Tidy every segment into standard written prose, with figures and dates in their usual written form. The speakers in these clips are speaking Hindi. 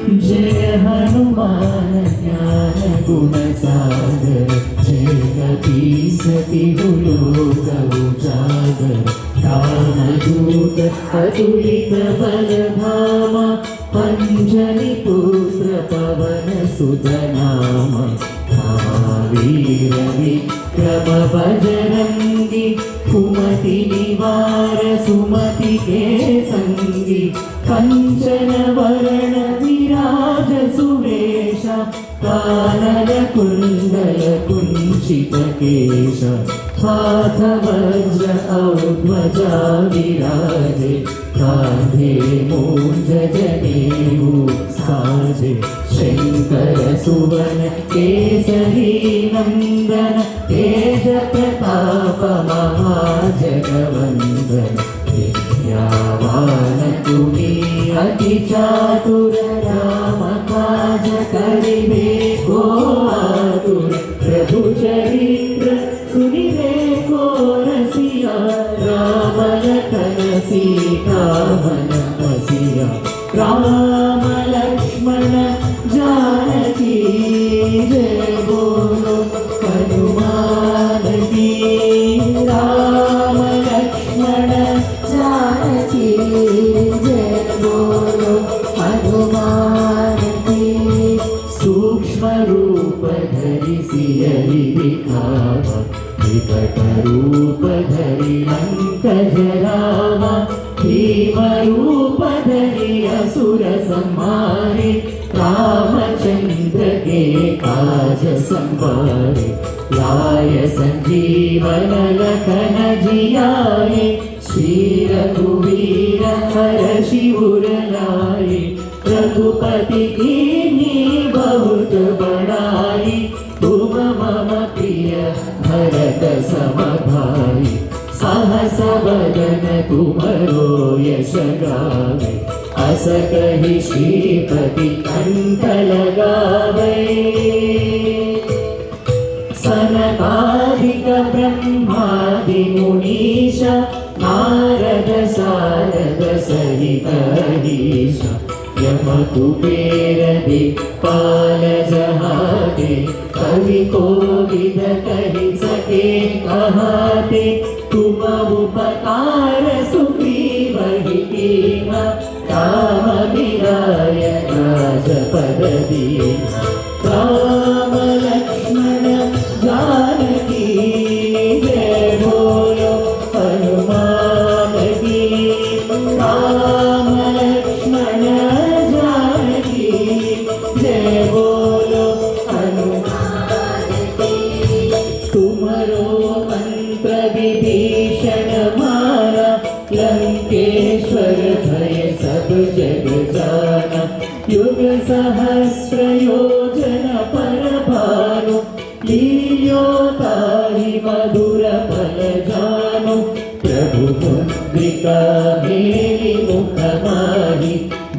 जय हनुमान ज्ञान गुण सागर जय कपीस तिहु लोक उजागर रामदूत अतुलित बल धामा अंजनी पुत्र पवन सुत नामा महावीर विक्रम बजरंगी कुमति निवार सुमति के संगी कंचन वरण विराज सुवेश कानन कुंडल कुंचित केश हाथ वज्र औध्वजा विराजे कांधे मूंज जनेऊ साजे शंकर सुवन केसरी नंदन तेज प्रताप महाजगवंदन विद्यावान तुमी अति चातुर राम काज करिबे को आतुर प्रभु चरित्र सुनिबे को रसिया राम लखन सीता मन बसिया राम लक्ष्मण जानकी जय बोलो हनुमान की राम लक्ष्मण जानकी जय बोलो हनुमान की सूक्ष्म रूप धरि सियहि दिखावा विकट रूप धरि लंक जरावा भीम रूप धरि असुर संहारे रामचंद्र के काज संवारे लाय संजीवन लखन जियाए श्री रघुवीर हर्षि उर लाए रघुपति कीन्ही बहुत बड़ाई तुम मम प्रिय भरत सम भाई सहस बदन तुमरो यश गावे अस कहि श्रीपति कंठ लगावे सनकादिक ब्रह्मादि मुनीश नारद सारद सहित ईश यम कुबेर दिक्पाल जहाते कवि कोविद कहि सके कहाते तुम उपकार सुग्रीव कीन्हा राम मिलाय राजपद दीन्हा राम लक्ष्मण जानकी जय बोलो हनुमान की राम लक्ष्मण जानकी जय बोलो हनुमान की तुमरो मंत्र विभीषण माना लंकेश्वर भय सब जग जाना युग सहस्र योजन पर भानु लील्योताहि मधुर फल जानु प्रभु मुद्रिका मेलि मुख माहि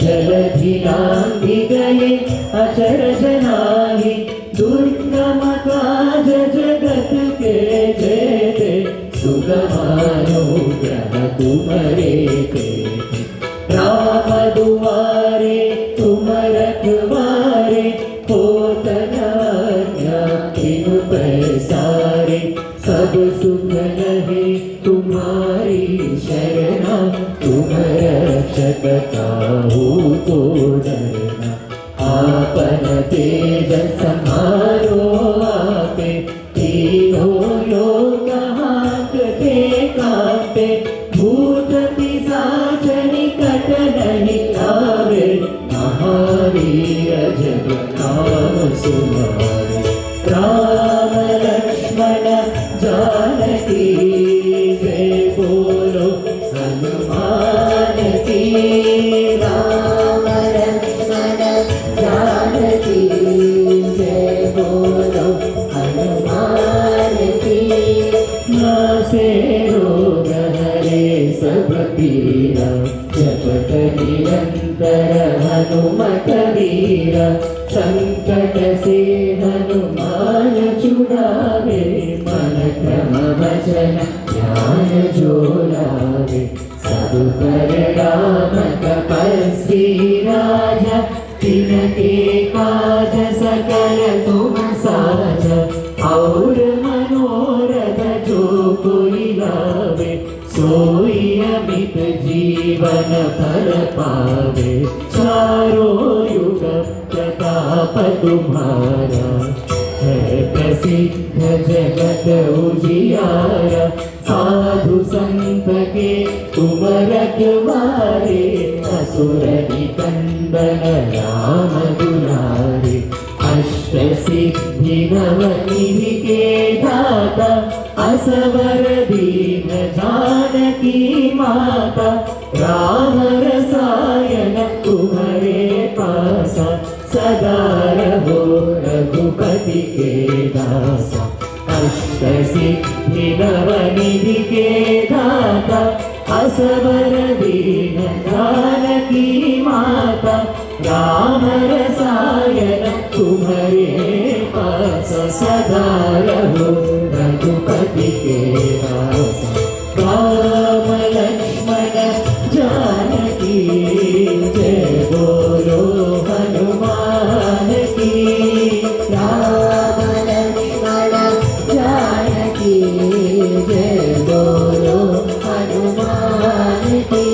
जलधि लांघि गए अचर जनाहि दुर्गम काज जगत के जेते सुगमानुग्रह तुम्हारे तेते राम दुआरे तुम रखवारे होत न बिनु पैसारे सब सुख लहे तुम्हारी शरणा तुम रक्षक काहू को डरना आपन तेज समारो आपे तीनों लोक हांकते कांपे भूत पिशाच निकट नहीं आवे महावीर जब नाम सुनावे राम लक्ष्मण जानकी जय बोलो हनुमान की राम लक्ष्मण जानकी जय बोलो हनुमान की नासे रोग हरे सब पीरा जपत निरंतर हनुमत वीरा संकट से हनुमान छुड़ावे मन क्रम वचन ध्यान जो लावे सब पर राम तपस्वी राजा तिनके काज सकल तुम साज और मनोरथ जो कोई लावे सोई अमित जीवन फल पावे चारों युग प्रताप तुम्हारा है प्रसिद्ध जगत उजियारा साधु संत के तुम रखवारे असुर निकंदन राम दुलारे अष्ट सिद्धि नवनिधि के दाता असवर दीन जानकी माता राम रसायन तुम्हारे पासा सदा रहो रघुपति के दासा अष्ट सिद्धि नवनिधि के दाता असवर दीन जानकी माता राम रसायन तुम्हारे पास सदा रहो रघुपति के दास राम लक्ष्मण जानकी जय बोलो हनुमान की राम लक्ष्मण जानकी जय बोलो हनुमान की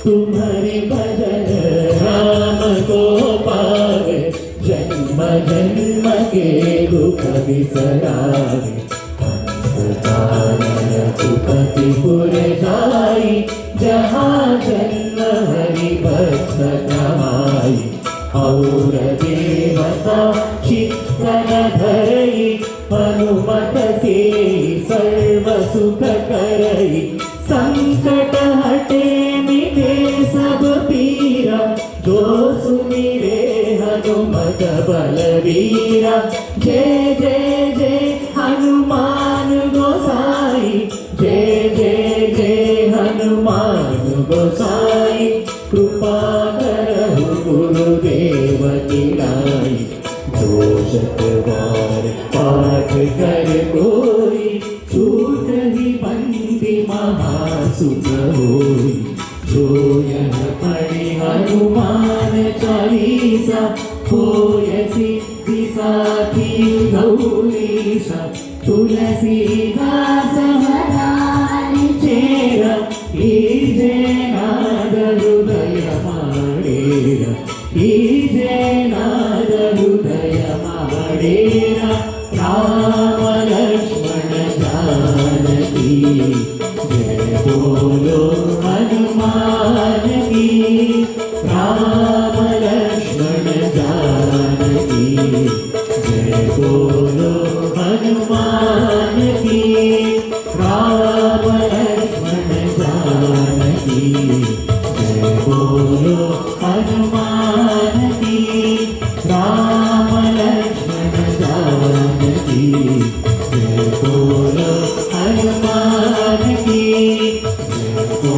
तुम्हारे भजन राम को पावे जन्म जन्म के दुख बिसरावे रघुपतिपुर जाई जहाँ जन्म हरि भक्त कमाई और देवता चित्तन धरई हनुमत से सर्व सुख करई संकट हटे मिटे सब पीरा जो सुमिरे हनुमत बलवीरा जय जय जय हनुमान गोसाई जय जय जय हनुमान गोसाई कृपा करहु गुरुदेव की लाई जो शतवार पाठ कर कोई छूट ही बंदी महासुख होई जो यह पढ़े हनुमान चालीसा होय सिद्धि साखी गौरीसा तुलसीदास हरि चेरा लीजे नाद हृदय माडेरा लीजे नाद हृदय माडेरा राम लक्ष्मण जानकी जय बोलो हनुमान की राम लक्ष्मण जानकी जय बोलो हनुमान की राम लक्ष्मण जानकी जय बोलो हनुमान की राम लक्ष्मण जानकी जय बोलो हनुमान की जय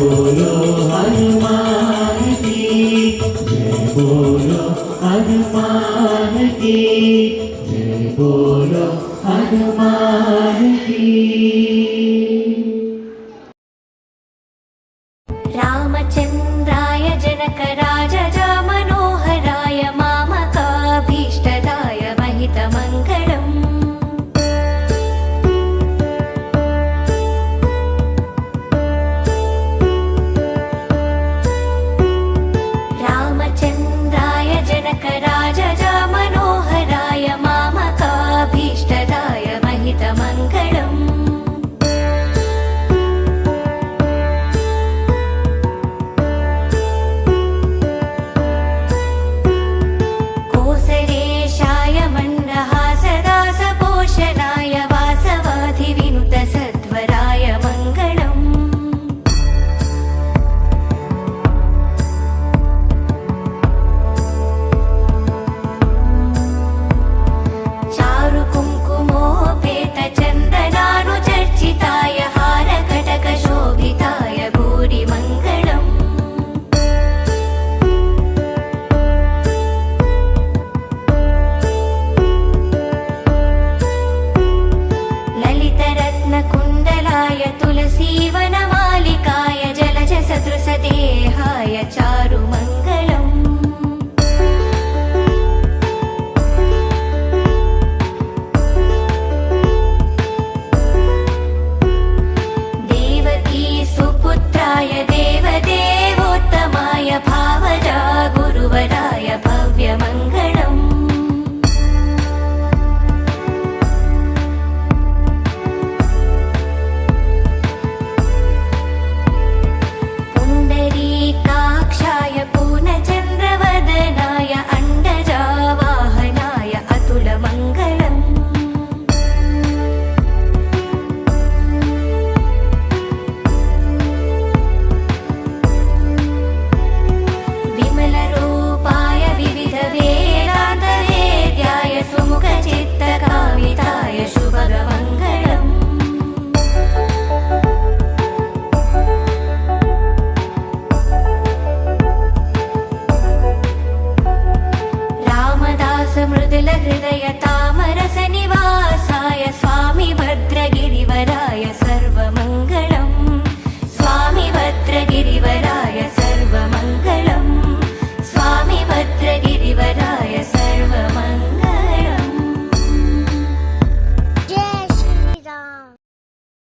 ಹೃದಯ